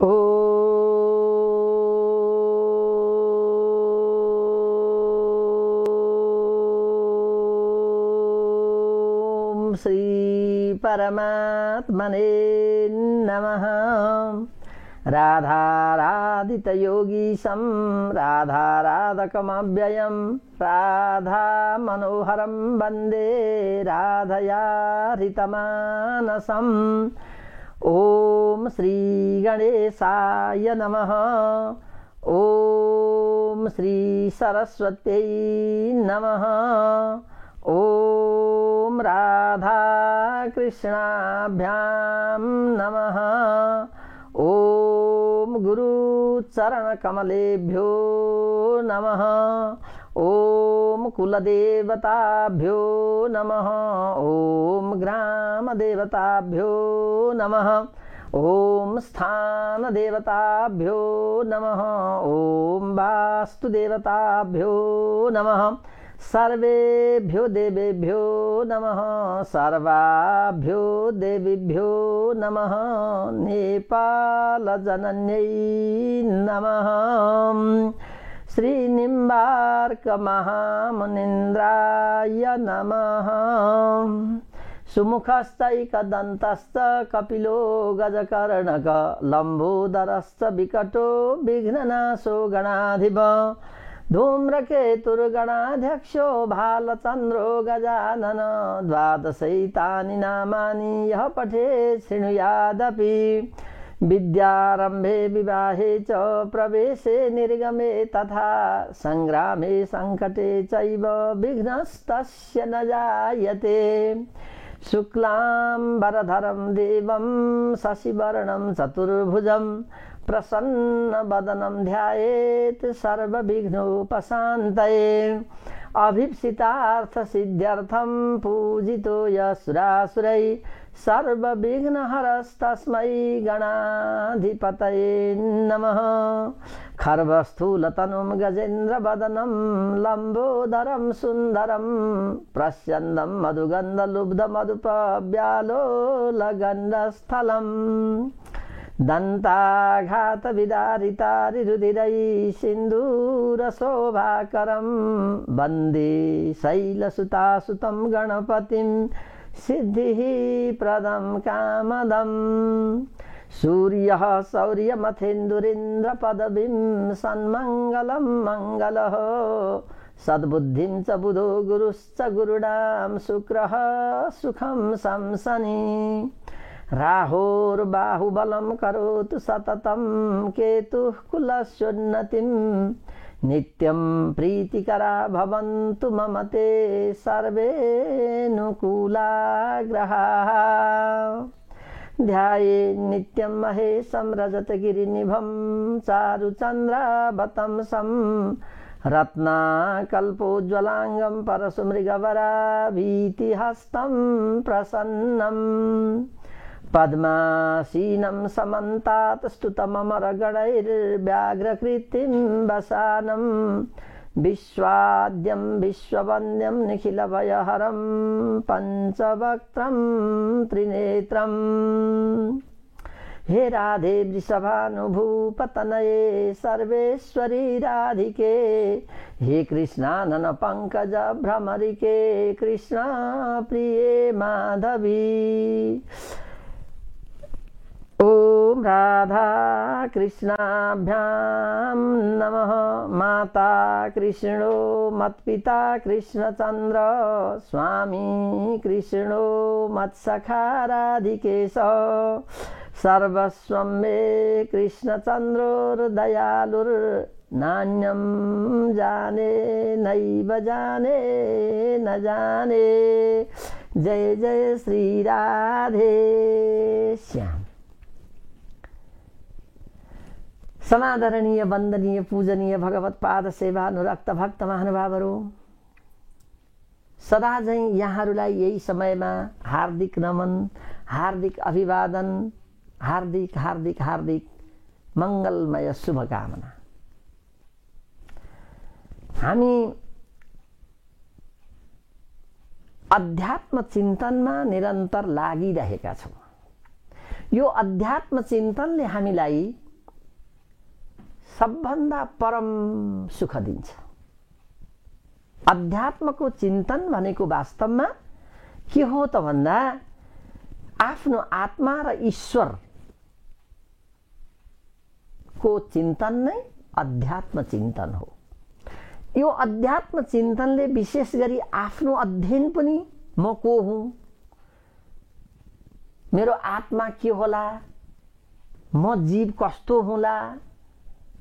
ओम श्री परमात्मने नमः। राधाराधितयोगीशं राधाराधकमव्ययं राधा मनोहरं वन्दे राधया हृतमानसम्। ओम श्री गणेशाय नमः। ओम श्री सरस्वत्यै नमः। ओम राधा कृष्णाभ्यां नमः। ओम गुरु चरण कमलेभ्यो नमः। ओम कुलदेवताभ्यो नमः। ओम ग्राम देवताभ्यो नमः। ओम स्थान देवताभ्यो नमः। ओम वास्तु देवताभ्यो नमः। सर्वेभ्यो देवेभ्यो नमः। सर्वाभ्यो देवीभ्यो नमः। नेपाल जनन्यै नमः। श्रीनिम्बार्क महामुनीन्द्राय नमः। सुमुखश्चैकदन्तश्च कपिलो गजकर्णक लम्बोदरश्च विकटो विघ्ननाशो गणाधिप धूम्रकेतुर्गणाध्यक्षो भालचन्द्रो गजानन द्वादशैतानि नामानि यः पठेत् शृणुयादपि। विद्यारम्भे विवाहे च प्रवेशे निर्गमे तथा संग्रामे संकटे चैव विघ्नस्तस्य न जायते। शुक्लाम्बरधरं देवं शशिवर्णं चतुर्भुजं प्रसन्नवदनं ध्यायेत् सर्वविघ्नोपशान्तये। अभीप्सितार्थसिद्ध्यर्थं पूजितो यस्सुरासुरैः सर्वविघ्नहरस्तस्मै गणाधिपतये नमः। खर्वस्थूलतनुं गजेन्द्रवदनं लम्बोदरं सुन्दरं प्रस्यन्दं मधुगन्धलुब्धमधुपव्यालोलगण्डस्थलम्। दन्ताघातविदारितारिरुधिरैः सिन्दूरशोभाकरं वन्दे शैलसुतासुतं गणपतिं सिद्धिः प्रदं कामदम्। सूर्यः शौर्यमथेन्दुरिन्द्रपदवीं सन्मङ्गलं मङ्गलः सद्बुद्धिं च बुधो गुरुश्च गुरुणां शुक्रः सुखं शंसनि। राहोर्बाहुबलं करोतु सततं केतुः कुलस्योन्नतिं। नित्यं प्रीतिकरा भवन्तु मम ते सर्वेऽनुकूला ग्रहाः। ध्यायेत् नित्यं महेशं रजतगिरिनिभं चारुचन्द्रावतंसं रत्नाकल्पोज्ज्वलाङ्गं परशुमृगवराभीतिहस्तं प्रसन्नम्। पद्मासीनं समन्तात् स्तुतममरगणैर्व्याघ्रकृतिं वसानं। विश्वाद्यं विश्ववन्द्यं निखिलभयहरं पञ्चवक्त्रं त्रिनेत्रम्। हे राधे वृषभानुभूपतनये सर्वेश्वरी राधिके। हे कृष्णानन पंकज भ्रमरिके कृष्णा प्रिये माधवी। ओम राधा कृष्णाभ्यां नमः। माता कृष्णो मत्पिता कृष्णचन्द्र स्वामी कृष्णो मत्सखा राधिकेश। सर्वस्वं मे कृष्णचन्द्रोर्दयालुर्नान्यं जाने नैव जाने न जाने। जय जय श्री राधे श्याम। समादरणीय वंदनीय पूजनीय भगवत पाद सेवा अनुरक्त भक्त महानुभावहरू, सदा झैं यहाँहरूलाई यही समयमा हार्दिक नमन, हार्दिक अभिवादन, हार्दिक हार्दिक हार्दिक मंगलमय शुभकामना। हामी अध्यात्म चिन्तनमा निरन्तर लागिरहेका छौं। यो अध्यात्म चिन्तनले हामीलाई सबभन्दा परम सुख दिन्छ। अध्यात्मको चिन्तन भनेको वास्तवमा के हो त भन्दा आफ्नो आत्मा र ईश्वरको चिन्तन नै अध्यात्म चिन्तन हो। यो अध्यात्म चिन्तनले विशेष गरी आफ्नो अध्ययन पनि म को हुँ, मेरो आत्मा के होला, म जीव कस्तो होला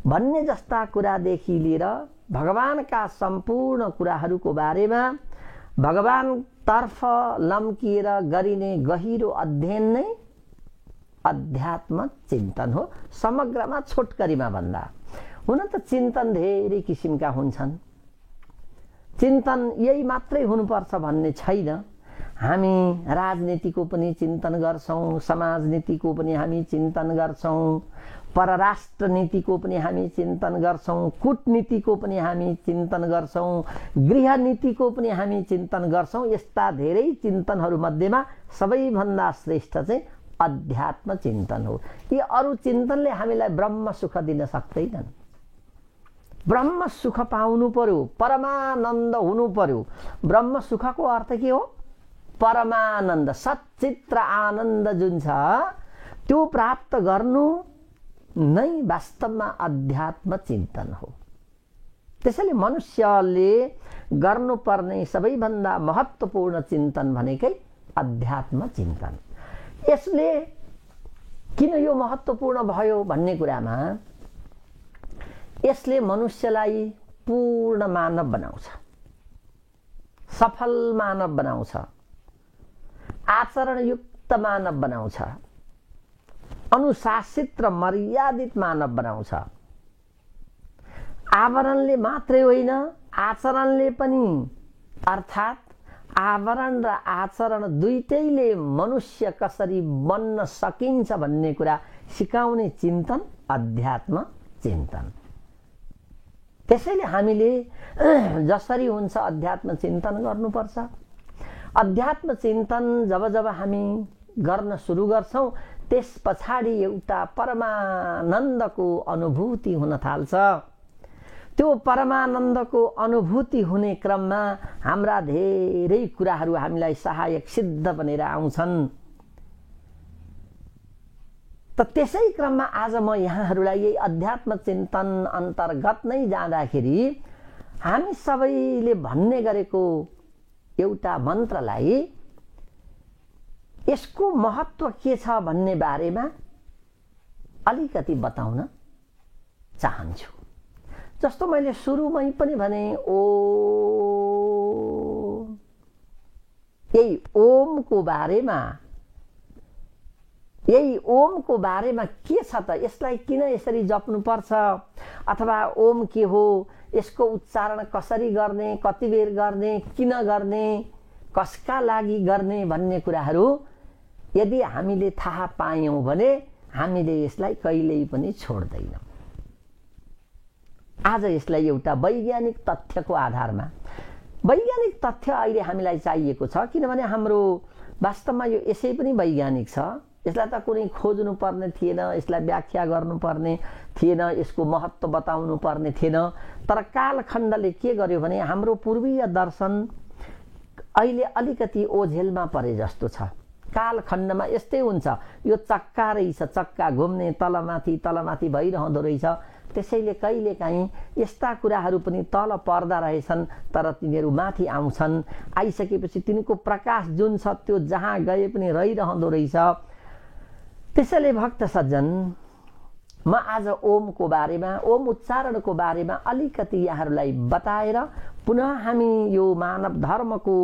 भन्ने जस्ता कुरादेखि लिएर भगवानका सम्पूर्ण कुराहरूको बारेमा भगवानतर्फ लम्किएर गरिने गहिरो अध्ययन नै अध्यात्म चिन्तन हो। समग्रमा छोटकरीमा भन्दा हुन त चिन्तन धेरै किसिमका हुन्छन्। चिन्तन यही मात्रै हुनुपर्छ भन्ने छैन। हामी राजनीतिको पनि चिन्तन गर्छौं, समाज नीतिको पनि हामी चिन्तन गर्छौं, परराष्ट्र नीतिको पनि हामी चिन्तन गर्छौं, कूटनीतिको पनि हामी चिन्तन गर्छौं, गृह नीतिको पनि हामी चिन्तन गर्छौं। यस्ता धेरै चिन्तनहरू मध्येमा सबैभन्दा श्रेष्ठ चाहिँ अध्यात्म चिन्तन हो। यी अरू चिन्तनले हामीलाई ब्रह्म सुख दिन सक्दैनन्। ब्रह्म सुख पाउनु पर्यो, परमानन्द हुनु पर्यो। ब्रह्म सुखको अर्थ के हो? परमानन्द, सच्चित्र आनन्द जुन छ त्यो प्राप्त गर्नु नै वास्तवमा अध्यात्म चिन्तन हो। त्यसैले मनुष्यले गर्नुपर्ने सबैभन्दा महत्त्वपूर्ण चिन्तन भनेकै अध्यात्म चिन्तन। यसले किन यो महत्त्वपूर्ण भयो भन्ने कुरामा यसले मनुष्यलाई पूर्ण मानव बनाउँछ, सफल मानव बनाउँछ, आचरणयुक्त मानव बनाउँछ, अनुशासित र मर्यादित मानव बनाउँछ। आवरणले मात्रै होइन, आचरणले पनि, अर्थात् आवरण र आचरण दुईटैले मनुष्य कसरी बन्न सकिन्छ भन्ने कुरा सिकाउने चिन्तन अध्यात्म चिन्तन। त्यसैले हामीले जसरी हुन्छ अध्यात्म चिन्तन गर्नुपर्छ। अध्यात्म चिन्तन जब जब हामी गर्न सुरु गर्छौं त्यस पछाडि एउटा परमानन्दको अनुभूति हुन थाल्छ। त्यो परमानन्दको अनुभूति हुने क्रममा हाम्रा धेरै कुराहरू हामीलाई सहायक सिद्ध बनेर आउँछन्। त त्यसै क्रममा आज म यहाँहरूलाई यही अध्यात्म चिन्तन अन्तर्गत नै जाँदाखेरि हामी सबैले भन्ने गरेको एउटा मन्त्रलाई यसको महत्त्व के छ भन्ने बारेमा अलिकति बताउन चाहन्छु। जस्तो मैले सुरुमै पनि भने ओम, यही ओमको बारेमा के छ त, यसलाई किन यसरी जप्नु पर्छ, अथवा ओम के हो, यसको उच्चारण कसरी गर्ने, कति बेर गर्ने, किन गर्ने, कसका लागि गर्ने भन्ने कुराहरू यदि हामीले थाहा पायौं भने हामीले यसलाई कहिल्यै पनि छोड्दैनौं। आज यसलाई एउटा वैज्ञानिक तथ्यको आधारमा, वैज्ञानिक तथ्य अहिले हामीलाई चाहिएको छ, किनभने हाम्रो वास्तवमा यो यसै पनि वैज्ञानिक छ। यसलाई त कुनै खोज्नु पर्ने थिएन, यसलाई व्याख्या गर्नुपर्ने थिएन, यसको महत्त्व बताउनु पर्ने थिएन। तर कालखण्डले के गर्यो भने हाम्रो पूर्वीय दर्शन अहिले अलिकति ओझेलमा परे जस्तो छ। कालखण्डमा यस्तै हुन्छ, यो चक्का रहेछ, चक्का घुम्ने तलमाथि भइरहँदो रहेछ। त्यसैले कहिलेकाहीँ यस्ता कुराहरू पनि तल पर्दा रहेछन्, तर तिनीहरू माथि आउँछन्। आइसकेपछि तिनको प्रकाश जुन छ त्यो जहाँ गए पनि रहिरहँदो रहेछ। त्यसैले भक्त सज्जन, म आज ओमको बारेमा, ओम उच्चारणको बारेमा अलिकति यहाँहरूलाई बताएर पुनः हामी यो मानव धर्मको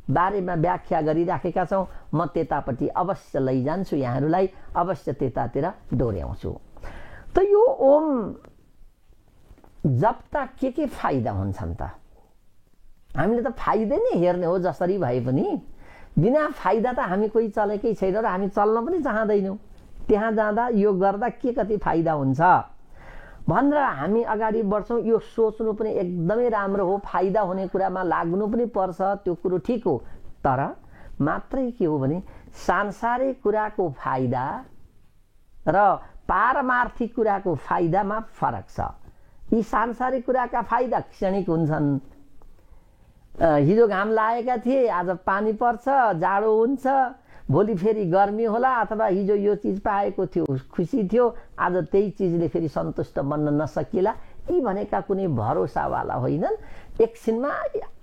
बारेमा व्याख्या गरिराखेका छौं। म त्यतापट्टि अवश्य लैजान्छु, यहाँहरूलाई अवश्य त्यतातिर डोर्याउँछु। त यो ओम जप्दा के फाइदा हुन्छन् त? हामीले त फाइदा नै हेर्ने हो जसरी भए पनि। बिना फाइदा त हामी कोही चलेकै छैन र हामी चल्न पनि चाहँदैनौँ। त्यहाँ जाँदा यो गर्दा के कति फाइदा हुन्छ भनेर हामी अगाडि बढ्छौँ। यो सोच्नु पनि एकदमै राम्रो हो, फाइदा हुने कुरामा लाग्नु पनि पर्छ, त्यो कुरो ठिक हो। तर मात्रै के हो भने सांसारिक कुराको फाइदा र पारमार्थिक कुराको फाइदामा फरक छ। यी सांसारिक कुराका फाइदा क्षणिक हुन्छन्। हिजो घाम लागेका थिए, आज पानी पर्छ, जाडो हुन्छ, भोलि फेरि गर्मी होला, अथवा हिजो यो चिज पाएको थियो खुसी थियो, आज त्यही चिजले फेरि सन्तुष्ट बन्न नसकिएला। यी भनेका कुनै भरोसावाला होइनन्। एकछिनमा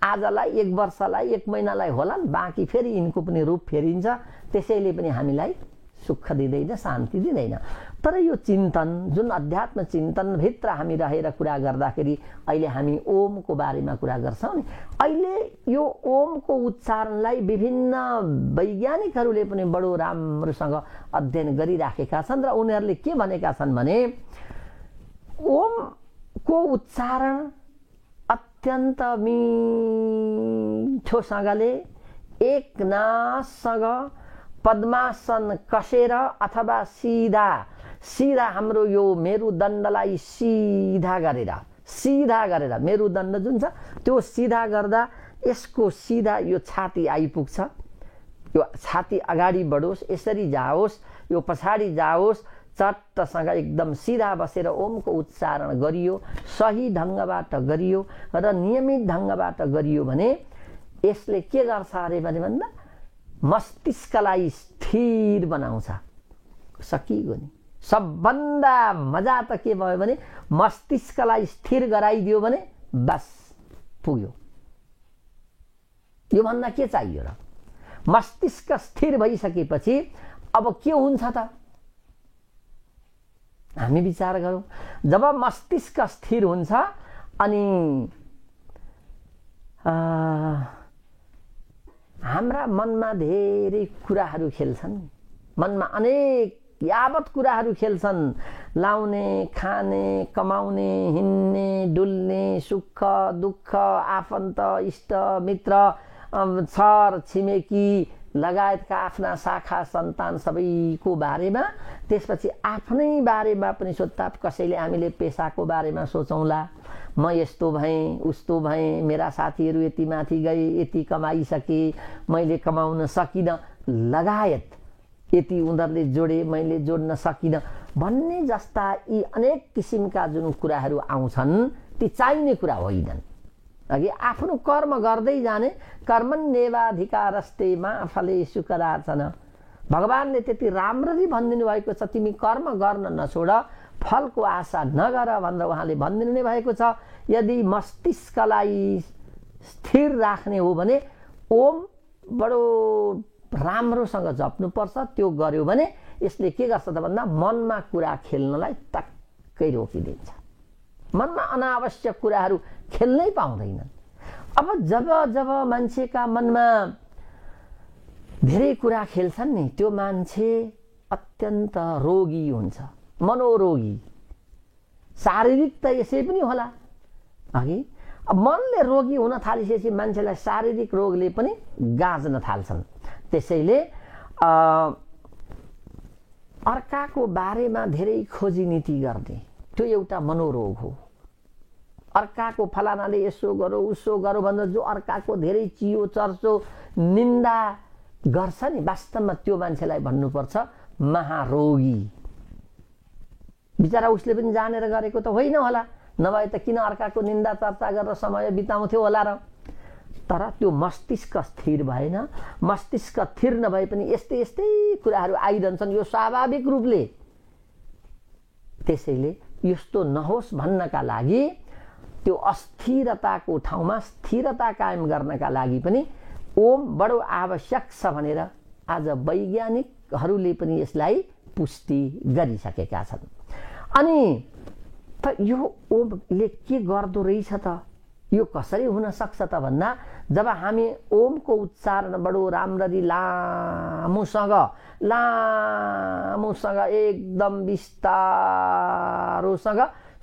आजलाई, एक वर्षलाई, एक महिनालाई होलान्, बाँकी फेरि यिनको पनि रूप फेरिन्छ। त्यसैले पनि हामीलाई सुख दिँदैन, शान्ति दिँदैन। तर यो चिन्तन, जुन अध्यात्म चिन्तनभित्र हामी रहेर कुरा गर्दाखेरि अहिले हामी ओमको बारेमा कुरा गर्छौँ नि, अहिले यो ओमको उच्चारणलाई विभिन्न वैज्ञानिकहरूले पनि बडो राम्रोसँग अध्ययन गरिराखेका छन् र उनीहरूले के भनेका छन् भने ओमको उच्चारण अत्यन्त मिठोसँगले एक नाससँग पद्मासन कसेर अथवा सीधा हाम्रो यो मेरुदण्डलाई सीधा गरेर मेरुदण्ड जुन छ त्यो सीधा गर्दा यसको सीधा यो छाती आइपुग्छ। यो छाती अगाडि बढोस्, यसरी जाओस्, यो पछाडि जाओस्, चट्टसँग एकदम सिधा बसेर ओमको उच्चारण गरियो, सही ढङ्गबाट गरियो र नियमित ढङ्गबाट गरियो भने यसले के गर्छ अरे भन्दा मस्तिष्कलाई स्थिर बनाउँछ। सकिगयो नि। सबभन्दा मजा त के भयो भने मस्तिष्कलाई स्थिर गराइदियो भने बस पुग्यो। यो भन्दा के चाहियो र? मस्तिष्क स्थिर भइसकेपछि अब के हुन्छ त? हामी विचार गरौँ। जब मस्तिष्क स्थिर हुन्छ अनि हाम्रा मनमा धेरै कुराहरू खेल्छन्। मनमा अनेक यावत कुराहरू खेल्छन्। लाउने, खाने, कमाउने, हिँड्ने, डुल्ने, सुख दुःख, आफन्त, इष्ट मित्र, छर छिमेकी लगायतका आफ्ना शाखा सन्तान सबैको बारेमा, त्यसपछि आफ्नै बारेमा पनि सोध्ता। कसैले हामीले पेसाको बारेमा सोचौँला, म यस्तो भएँ उस्तो भएँ, मेरा साथीहरू यति माथि गए, यति कमाइसके, मैले कमाउन सकिनँ लगायत, यति उनीहरूले जोडे मैले जोड्न सकिनँ भन्ने जस्ता यी अनेक किसिमका जुन कुराहरू आउँछन् ती चाहिने कुरा होइनन्। अघि आफ्नो कर्म गर्दै जाने, कर्मण्येवाधिकारस्ते मा फलेषु कदाचन, भगवानले त्यति राम्ररी भनिदिनु भएको छ, तिमी कर्म गर्न नछोड, फलको आशा नगर भनेर उहाँले भनिदिनु नै भएको छ। यदि मस्तिष्कलाई स्थिर राख्ने हो भने ओम बडो राम्रोसँग जप्नुपर्छ। त्यो गर्यो भने यसले के गर्छ त भन्दा मनमा कुरा खेल्नलाई टक्कै रोकिदिन्छ। मनमा अनावश्यक कुराहरू खेल्नै पाउँदैनन्। अब जब मान्छेका मनमा धेरै कुरा खेल्छन् नि, त्यो मान्छे अत्यन्त रोगी हुन्छ, मनोरोगी। शारीरिक त यसै पनि होला। अघि अब मनले रोगी हुन थालिसकेपछि मान्छेलाई शारीरिक रोगले पनि गाँच्न थाल्छन्। त्यसैले अर्काको बारेमा धेरै खोजी नीति गर्ने त्यो एउटा मनोरोग हो। अर्काको फलानाले यसो गरो उसो गरो भनेर जो अर्काको धेरै चियो चर्चो निन्दा गर्छ नि, वास्तवमा त्यो मान्छेलाई भन्नुपर्छ महारोगी। बिचरा उसले पनि जानेर गरेको त होइन होला, नभए त किन अर्काको निन्दा चर्चा गरेर समय बिताउँथ्यो होला र। तर त्यो मस्तिष्क स्थिर भएन। मस्तिष्क स्थिर नभए पनि यस्तै यस्तै कुराहरू आइरहन्छन् यो स्वाभाविक रूपले। त्यसैले यस्तो नहोस् भन्नका लागि त्यो अस्थिरताको ठाउँमा स्थिरता कायम गर्नका लागि पनि ओम बडो आवश्यक छ भनेर आज वैज्ञानिकहरूले पनि यसलाई पुष्टि गरिसकेका छन्। अनि त यो ओमले के गर्दो रहेछ त, यो कसरी हुन सक्छ त भन्दा जब हामी ओमको उच्चारण बडो राम्ररी लामोसँग एकदम बिस्तारोसँग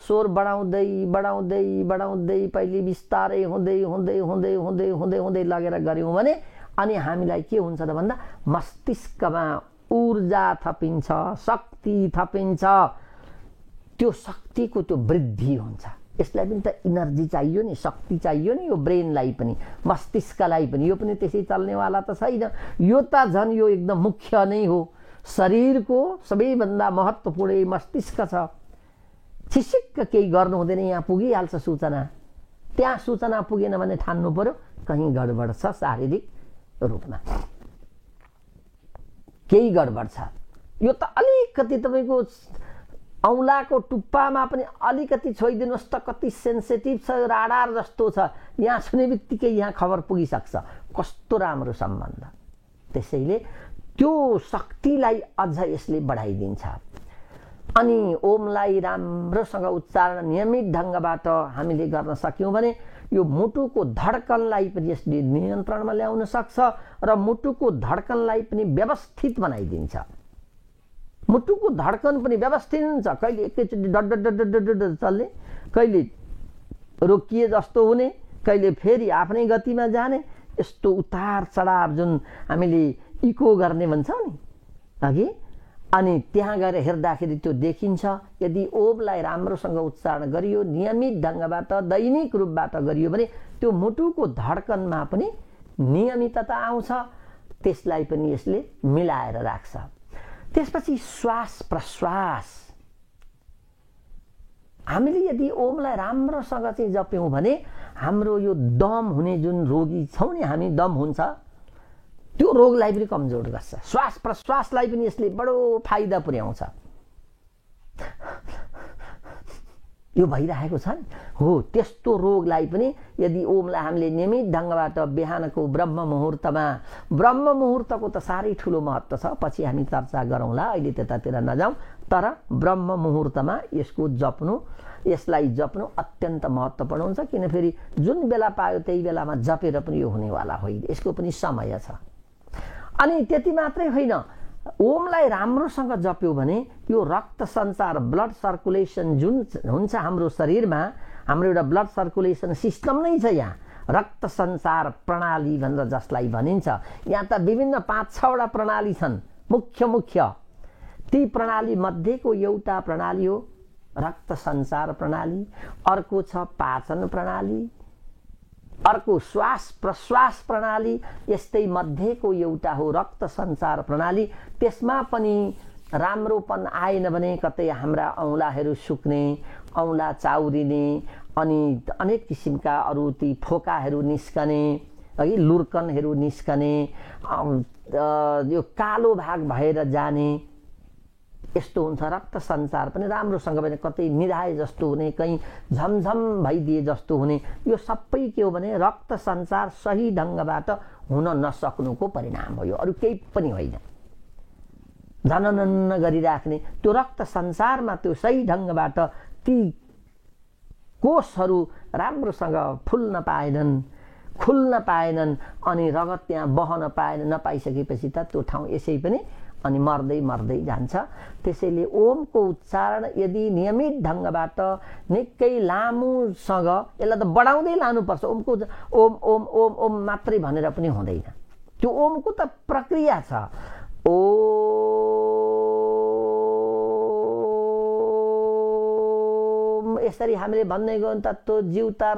स्वर बढाउँदै बढाउँदै बढाउँदै पहिले बिस्तारै हुँदै हुँदै हुँदै हुँदै हुँदै हुँदै लगेर गऱ्यौँ भने अनि हामीलाई के हुन्छ त भन्दा मस्तिष्कमा ऊर्जा थपिन्छ, शक्ति थपिन्छ। त्यो शक्तिको त्यो वृद्धि हुन्छ। यसलाई पनि त इनर्जी चाहियो नि, शक्ति चाहियो नि, यो ब्रेनलाई पनि मस्तिष्कलाई पनि। यो पनि त्यसै चल्नेवाला त छैन। यो त झन् यो एकदम मुख्य नै हो। शरीरको सबैभन्दा महत्त्वपूर्ण मस्तिष्क छ। छिसिक्क केही गर्नु हुँदैन, यहाँ पुगिहाल्छ सूचना। त्यहाँ सूचना पुगेन भने ठान्नु पर्यो कहीँ गडबड छ, शारीरिक रूपमा केही गडबड छ। यो त अलिकति तपाईँको औँलाको टुप्पामा पनि अलिकति छोइदिनुहोस् त कति सेन्सिटिभ छ, राडार जस्तो छ, यहाँ छुने बित्तिकै यहाँ खबर पुगिसक्छ। कस्तो राम्रो सम्बन्ध। त्यसैले त्यो शक्तिलाई अझ यसले बढाइदिन्छ। अनि ओमलाई राम्रोसँग उच्चारण नियमित ढङ्गबाट हामीले गर्न सक्यौँ भने यो मुटुको धड्कनलाई पनि यसले नियन्त्रणमा ल्याउन सक्छ र मुटुको धड्कनलाई पनि व्यवस्थित बनाइदिन्छ। मुटुको धड्कन पनि व्यवस्थित हुन्छ। कहिले एकैचोटि डड डड डड डड चल्ने, कहिले रोकिए जस्तो हुने, कहिले फेरि आफ्नै गतिमा जाने, यस्तो उतार चढाव जुन हामीले इको गर्ने भन्छौँ नि अघि, अनि त्यहाँ गएर हेर्दाखेरि त्यो देखिन्छ। यदि ओमलाई राम्रोसँग उच्चारण गरियो, नियमित ढङ्गबाट दैनिक रूपबाट गरियो भने त्यो मुटुको धड्कनमा पनि नियमितता आउँछ, त्यसलाई पनि यसले मिलाएर राख्छ। त्यसपछि श्वास प्रश्वास, हामीले यदि ओमलाई राम्रोसँग चाहिँ जप्यौँ भने हाम्रो यो दम हुने जुन रोगी छौँ नि हामी, दम हुन्छ, त्यो रोगलाई पनि कमजोर गर्छ। श्वास प्रश्वासलाई पनि यसले बडो फाइदा पुर्याउँछ। यो भइरहेको छ नि हो, त्यस्तो रोगलाई पनि यदि ओमलाई हामीले नियमित ढङ्गबाट बिहानको ब्रह्म मुहुर्तको त साह्रै ठुलो महत्त्व छ, पछि हामी चर्चा गरौँला, अहिले त्यतातिर नजाउँ। तर ब्रह्म मुहुर्तमा यसको जप्नु, यसलाई जप्नु अत्यन्त महत्त्वपूर्ण हुन्छ। किन फेरि जुन बेला पायो त्यही बेलामा जपेर पनि यो हुनेवाला होइन, यसको पनि समय छ। अनि त्यति मात्रै होइन, ओमलाई राम्रोसँग जप्यो भने यो रक्त सञ्चार, ब्लड सर्कुलेसन जुन हुन्छ हाम्रो शरीरमा, हाम्रो एउटा ब्लड सर्कुलेसन सिस्टम नै छ यहाँ, रक्त सञ्चार प्रणाली भनेर जसलाई भनिन्छ। यहाँ त विभिन्न 5-6वटा प्रणाली छन् मुख्य। ती प्रणाली मध्येको एउटा प्रणाली हो रक्त सञ्चार प्रणाली, अर्को छ पाचन प्रणाली, अर्को श्वास प्रश्वास प्रणाली, यस्तै मध्येको एउटा हो रक्त सञ्चार प्रणाली। त्यसमा पनि राम्रोपन आएन भने कतै हाम्रा औँलाहरू सुक्ने, औँला चाउरिने, अनि अनेक किसिमका अरू ती फोकाहरू निस्कने, है लुर्कनहरू निस्कने, यो कालो भाग भएर जाने, यस्तो हुन्छ। रक्त सञ्चार पनि राम्रोसँग भने कतै निधाए जस्तो हुने, कहीँ झमझम भइदिए जस्तो हुने, यो सबै के हो भने रक्त सञ्चार सही ढङ्गबाट हुन नसक्नुको परिणाम हो। यो अरू केही पनि होइन। झननन्न गरिराख्ने त्यो रक्त सञ्चारमा त्यो सही ढङ्गबाट ती कोषहरू राम्रोसँग फुल्न पाएनन्, अनि रगत त्यहाँ बहन पाएन, नपाइसकेपछि त त्यो ठाउँ यसै पनि अनि मर्दै जान्छ। त्यसैले ओमको उच्चारण यदि नियमित ढङ्गबाट निकै लामोसँग यसलाई त बढाउँदै लानुपर्छ। ओमको ओम ओम ओम ओम मात्रै भनेर पनि हुँदैन, त्यो ओमको त प्रक्रिया छ। ओम यसरी हामीले भन्दै गयो भने त त्यो जिउ त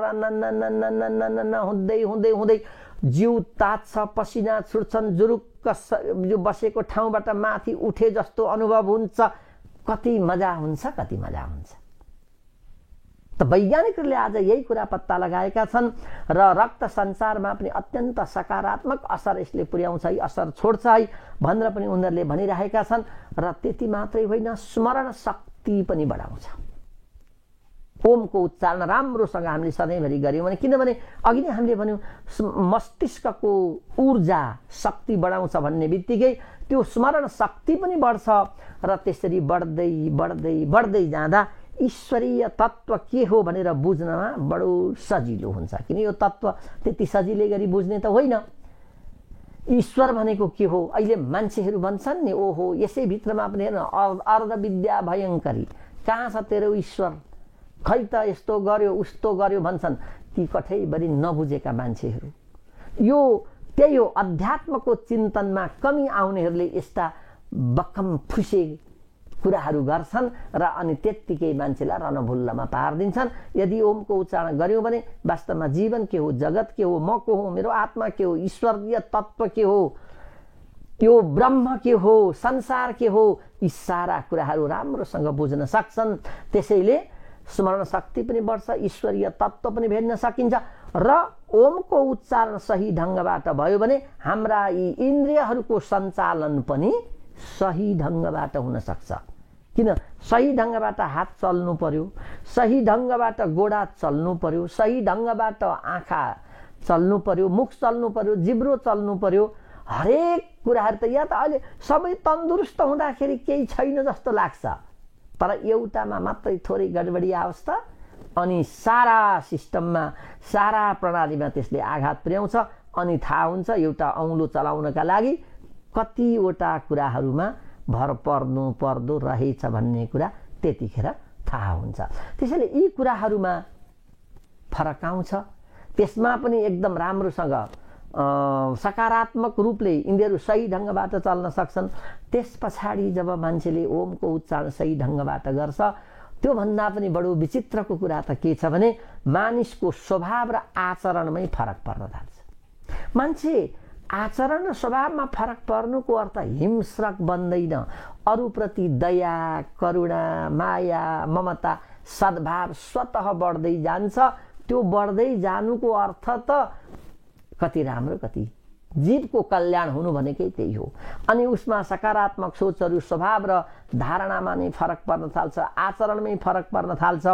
हुँदै हुँदै हुँदै जिउ तात्छ, पसिना छुट्छन्, जुरुक्क बसेको ठाउँबाट माथि उठे जस्तो अनुभव हुन्छ। कति मजा हुन्छ। त वैज्ञानिकहरूले आज यही कुरा पत्ता लगाएका छन् र रक्त सञ्चारमा पनि अत्यन्त सकारात्मक असर यसले पुर्याउँछ है, असर छोड्छ है भनेर पनि उनीहरूले भनिरहेका छन्। र त्यति मात्रै होइन, स्मरण शक्ति पनि बढाउँछ। ओमको उच्चारण राम्रोसँग हामीले सधैँभरि गऱ्यौँ भने, किनभने अघि नै हामीले भन्यौँ मस्तिष्कको ऊर्जा शक्ति बढाउँछ भन्ने बित्तिकै त्यो स्मरण शक्ति पनि बढ्छ र त्यसरी बढ्दै जाँदा ईश्वरीय तत्त्व के हो भनेर बुझ्नमा बडो सजिलो हुन्छ। किन यो तत्त्व त्यति सजिलै गरी बुझ्ने त होइन। ईश्वर भनेको के हो? अहिले मान्छेहरू भन्छन् नि, ओहो यसै भित्रमा पनि हेर्न अर्धविद्या भयङ्करी, कहाँ छ तेरो ईश्वर, खै त यस्तो गर्यो उस्तो गर्यो भन्छन् ती कठैभरि नबुझेका मान्छेहरू। यो त्यही हो, अध्यात्मको चिन्तनमा कमी आउनेहरूले यस्ता बक्कम फुसे कुराहरू गर्छन् र अनि त्यत्तिकै मान्छेलाई रणभुल्लमा पारिदिन्छन्। यदि ओमको उच्चारण गर्यौँ भने वास्तवमा जीवन के हो, जगत के हो, म को हो, मेरो आत्मा के हो, ईश्वरीय तत्त्व के हो, यो ब्रह्म के हो, संसार के हो, यी सारा कुराहरू राम्रोसँग बुझ्न सक्छन्। त्यसैले स्मरण शक्ति पनि बढ्छ, ईश्वरीय तत्त्व पनि भेट्न सकिन्छ र ओमको उच्चारण सही ढङ्गबाट भयो भने हाम्रा यी इन्द्रियहरूको सञ्चालन पनि सही ढङ्गबाट हुन सक्छ। किन? सही ढङ्गबाट हात चल्नु पर्यो, सही ढङ्गबाट गोडा चल्नु पर्यो, सही ढङ्गबाट आँखा चल्नु पर्यो, मुख चल्नु पर्यो, जिब्रो चल्नु पर्यो। हरेक कुराहरू त या त अहिले सबै तन्दुरुस्त हुँदाखेरि केही छैन जस्तो लाग्छ, तर एउटामा मात्रै थोरै गडबडी आओस् त अनि सारा सिस्टममा, सारा प्रणालीमा त्यसले आघात पुर्याउँछ। अनि थाहा हुन्छ एउटा औँलो चलाउनका लागि कतिवटा कुराहरूमा भर पर्नु पर्दो रहेछ भन्ने कुरा त्यतिखेर थाहा हुन्छ। त्यसैले यी कुराहरूमा फरक आउँछ। त्यसमा पनि एकदम राम्रोसँग सकारात्मक रूपले इन्द्रियहरू सही ढङ्गबाट चल्न सक्छन्। त्यस पछाडि जब मान्छेले ओमको उच्चारण सही ढङ्गबाट गर्छ, त्योभन्दा पनि बडो विचित्रको कुरा त के छ भने मानिसको स्वभाव र आचरणमै फरक पर्न थाल्छ। मान्छे आचरण र स्वभावमा फरक पर्नुको अर्थ हिंस्रक बन्दैन। अरूप्रति दया, करुणा, माया, ममता, सद्भाव स्वतः बढ्दै जान्छ। त्यो बढ्दै जानुको अर्थ त कति राम्रो, कति जीवको कल्याण हुनु भनेकै त्यही हो। अनि उसमा सकारात्मक सोचहरू, स्वभाव र धारणामा नै फरक पर्न थाल्छ, आचरणमै फरक पर्न थाल्छ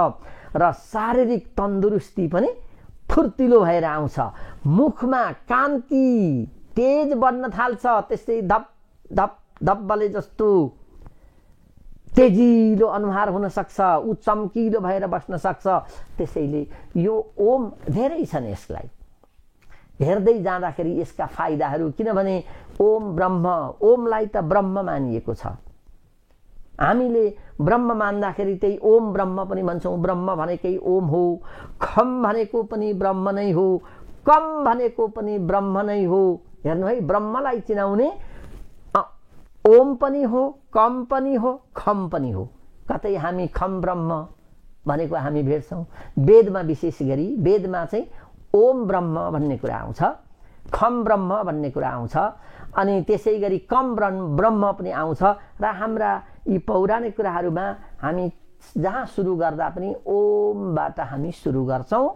र शारीरिक तन्दुरुस्ती पनि फुर्तिलो भएर आउँछ। मुखमा कान्ति तेज बढ्न थाल्छ, त्यस्तै धप धप धप्पले जस्तो तेजिलो अनुहार हुन सक्छ, ऊ चम्किलो भएर बस्न सक्छ। त्यसैले यो ओम धेरै छन्। यसलाई हेर्दै जाँदाखेरि यसका फाइदाहरू, किनभने ओम ब्रह्म, ओमलाई त ब्रह्म मानिएको छ। हामीले ब्रह्म मान्दाखेरि त्यही ओम ब्रह्म पनि भन्छौँ। ब्रह्म भनेकै ओम हो, खम भनेको पनि ब्रह्म नै हो, कम भनेको पनि ब्रह्म नै हो। हेर्नु है, ब्रह्मलाई चिनाउने ओम पनि हो, कम पनि हो, खम पनि हो। कतै हामी खम ब्रह्म भनेको हामी भेट्छौँ। वेदमा विशेष गरी वेदमा चाहिँ ओम ब्रह्म भन्ने कुरा आउँछ, खम ब्रह्म भन्ने कुरा आउँछ, अनि त्यसै गरी कम ब्रह्म पनि आउँछ। र हाम्रा यी पौराणिक कुराहरूमा हामी जहाँ सुरु गर्दा पनि ओमबाट हामी सुरु गर्छौँ।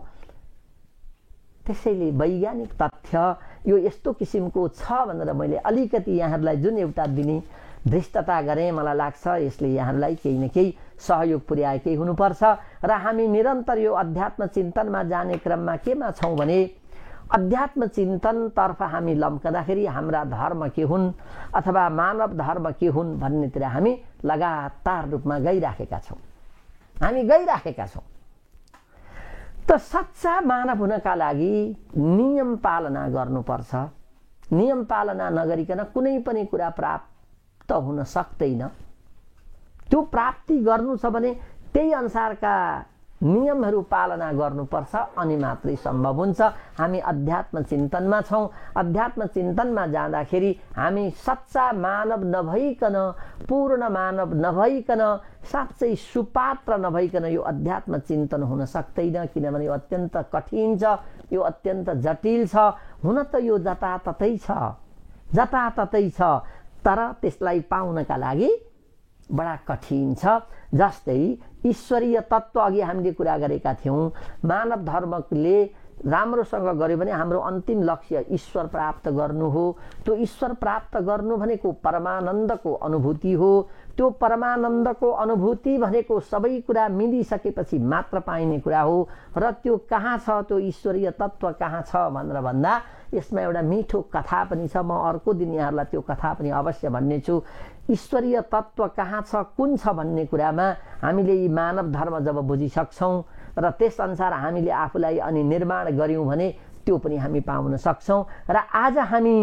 त्यसैले वैज्ञानिक तथ्य यो यस्तो किसिमको छ भनेर मैले अलिकति यहाँहरूलाई जुन एउटा दिने धृष्टता गरेँ, मलाई लाग्छ यसले यहाँहरूलाई केही न केही सहयोग पुर्याएकै हुनुपर्छ। र हामी निरन्तर यो अध्यात्म चिन्तनमा जाने क्रममा केमा छौँ भने अध्यात्म चिन्तनतर्फ हामी लम्कँदाखेरि हाम्रा धर्म के हुन् अथवा मानव धर्म के हुन् भन्नेतिर हामी लगातार रूपमा गइराखेका छौँ। हामी गइराखेका छौँ। त सच्चा मानव हुनका लागि नियम पालना गर्नुपर्छ। नियम पालना नगरिकन कुनै पनि कुरा प्राप्त हुन सक्दैन। त्यो प्राप्ति गर्नु छ भने त्यही अनुसारका नियमहरू पालना गर्नुपर्छ, अनि मात्रै सम्भव हुन्छ। हामी अध्यात्म चिन्तनमा छौँ। अध्यात्म चिन्तनमा जाँदाखेरि हामी सच्चा मानव नभइकन, पूर्ण मानव नभइकन, साँच्चै सुपात्र नभइकन यो अध्यात्म चिन्तन हुन सक्दैन। किनभने यो अत्यन्त कठिन छ, यो अत्यन्त जटिल छ। हुन त यो जताततै छ, जताततै छ, तर त्यसलाई पाउनका लागि बडा कठिन छ। जस्तै ईश्वरीय तत्त्व अघि हामीले कुरा गरेका थियौँ। मानव धर्मले राम्रोसँग गर्यो भने हाम्रो अन्तिम लक्ष्य ईश्वर प्राप्त गर्नु हो। त्यो ईश्वर प्राप्त गर्नु भनेको परमानन्दको अनुभूति हो। त्यो परमानन्दको अनुभूति भनेको सबै कुरा मिलिसकेपछि मात्र पाइने कुरा हो। र त्यो कहाँ छ, त्यो ईश्वरीय तत्त्व कहाँ छ भनेर भन्दा यसमा एउटा मिठो कथा पनि छ। म अर्को दिन यहाँहरूलाई त्यो कथा पनि अवश्य भन्ने छु। ईश्वरीय तत्त्व कहाँ छ, कुन छ भन्ने कुरामा हामीले यी मानव धर्म जब बुझिसक्छौँ र त्यसअनुसार हामीले आफूलाई अनि निर्माण गऱ्यौँ भने त्यो पनि हामी पाउन सक्छौँ। र आज हामी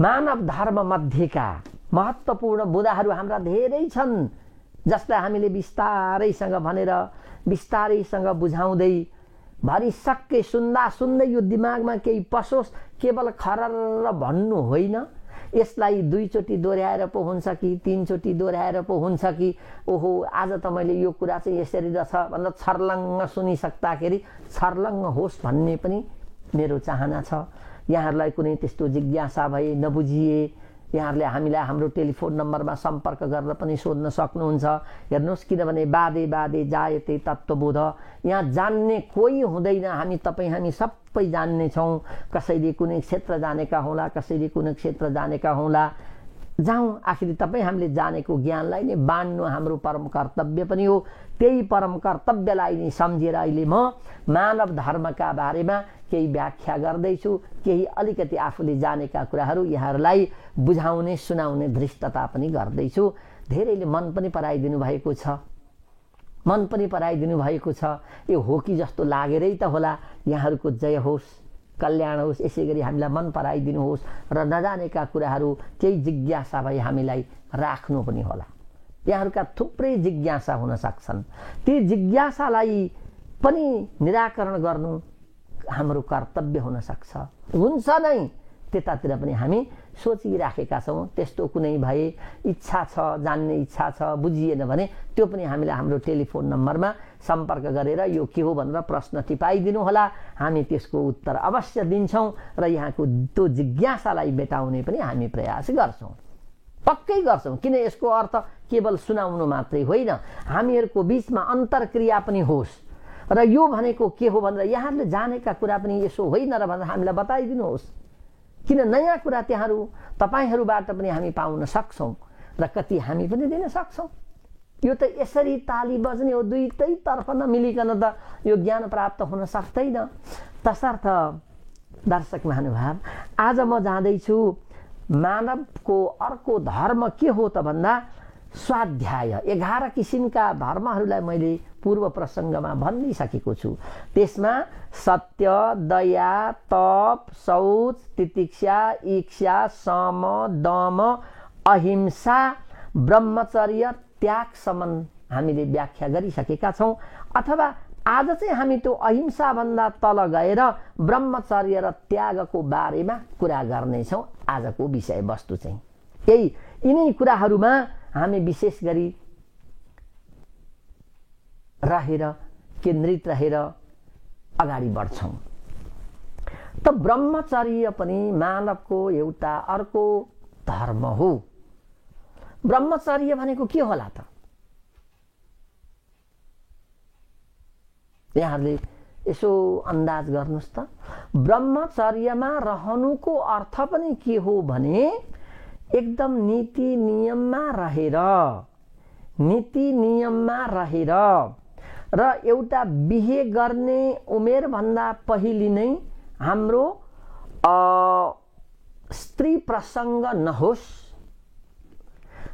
मानव धर्म मध्येका महत्त्वपूर्ण बुँदाहरू हाम्रा धेरै छन्, जसलाई हामीले बिस्तारैसँग भनेर बिस्तारैसँग बुझाउँदै भरिसक्कै सुन्दा सुन्दै यो दिमागमा केही पसोस्, केवल खरर भन्नु होइन। यसलाई दुईचोटि दोहोऱ्याएर पो हुन्छ कि तीनचोटि दोहोऱ्याएर पो हुन्छ कि ओहो आज त मैले यो कुरा चाहिँ यसरी रहेछ भनेर छर्लङ्ग सुनिसक्दाखेरि छर्लङ्ग होस् भन्ने पनि मेरो चाहना छ। यहाँहरूलाई कुनै त्यस्तो जिज्ञासा भए नबुझिए यहाँहरूले हामीलाई हाम्रो टेलिफोन नम्बरमा सम्पर्क गरेर पनि सोध्न सक्नुहुन्छ। हेर्नुहोस्, किनभने बादे बादे जायते तत्त्वबोध, यहाँ जान्ने कोही हुँदैन, हामी तपाईँ हामी सबै जान्ने छौँ। कसैले कुनै क्षेत्र जानेका होला, कसैले कुनै क्षेत्र जानेका होला, जाउँ, आखिर तपाईँ हामीले जानेको ज्ञानलाई नै बाँड्नु हाम्रो परम कर्तव्य पनि हो। त्यही परम कर्तव्यलाई नै सम्झेर अहिले म मानव धर्मका बारेमा केही व्याख्या गर्दैछु। केही अलिकति आफूले जानेका कुराहरू यहाँहरूलाई बुझाउने सुनाउने धृष्टता पनि गर्दैछु। धेरैले मन पनि पराइदिनु भएको छ, मन पनि पराइदिनु भएको छ। यो हो कि जस्तो लागेरै त होला। यहाँहरूको जय होस्, कल्याण होस्। यसै गरी हामीलाई मन पराइदिनुहोस् र नजानेका कुराहरू केही जिज्ञासा भए हामीलाई राख्नु पनि होला। यहाँहरूका थुप्रै जिज्ञासा हुन सक्छन्, ती जिज्ञासालाई पनि निराकरण गर्नु हाम्रो कर्तव्य हुन सक्छ, हुन्छ नै। त्यतातिर पनि हामी सोचिराखेका छौँ। त्यस्तो कुनै भए इच्छा छ, जान्ने इच्छा छ, बुझिएन भने त्यो पनि हामीलाई हाम्रो टेलिफोन नम्बरमा सम्पर्क गरेर यो के हो भनेर प्रश्न टिपाइदिनु होला। हामी त्यसको उत्तर अवश्य दिन्छौँ र यहाँको त्यो जिज्ञासालाई मेटाउने पनि हामी प्रयास गर्छौँ, पक्कै गर्छौँ। किन, यसको अर्थ केवल सुनाउनु मात्रै होइन, हामीहरूको बिचमा अन्तर्क्रिया पनि होस् र यो भनेको के हो भनेर यहाँहरूले जानेका कुरा पनि यसो होइन र भनेर हामीलाई बताइदिनुहोस्। किन, नयाँ कुरा तपाईँहरूबाट पनि हामी पाउन सक्छौँ र कति हामी पनि दिन सक्छौँ। यो त यसरी ताली बज्ने हो, दुईटैतर्फ नमिलिकन त यो ज्ञान प्राप्त हुन सक्दैन। तसर्थ दर्शक महानुभाव, आज म जाँदैछु मानवको अर्को धर्म के हो त भन्दा स्वाध्याय। 11 किसिमका धर्महरूलाई मैले पूर्व प्रसङ्गमा भनिसकेको छु। त्यसमा सत्य, दया, तप, शौच, तितिक्षा, इच्छा, सम, दम, अहिंसा, ब्रह्मचर्य, त्यागसम्म हामीले व्याख्या गरिसकेका छौँ। अथवा आज चाहिँ हामी त्यो अहिंसाभन्दा तल गएर ब्रह्मचर्य र त्यागको बारेमा कुरा गर्नेछौँ। आजको विषयवस्तु चाहिँ यिनै कुराहरूमा हामी विशेष गरी केन्द्रित रहेर अगाडि बढ्छौँ। त ब्रह्मचर्य पनि मानवको एउटा अर्को धर्म हो। ब्रह्मचर्य भनेको के होला त? यहाँहरूले यसो अन्दाज गर्नुहोस् त। ब्रह्मचर्यमा रहनुको अर्थ पनि के हो भने एकदम नीति नियममा रहेर र एउटा बिहे गर्ने उमेरभन्दा पहिले नै हाम्रो स्त्री प्रसङ्ग नहोस्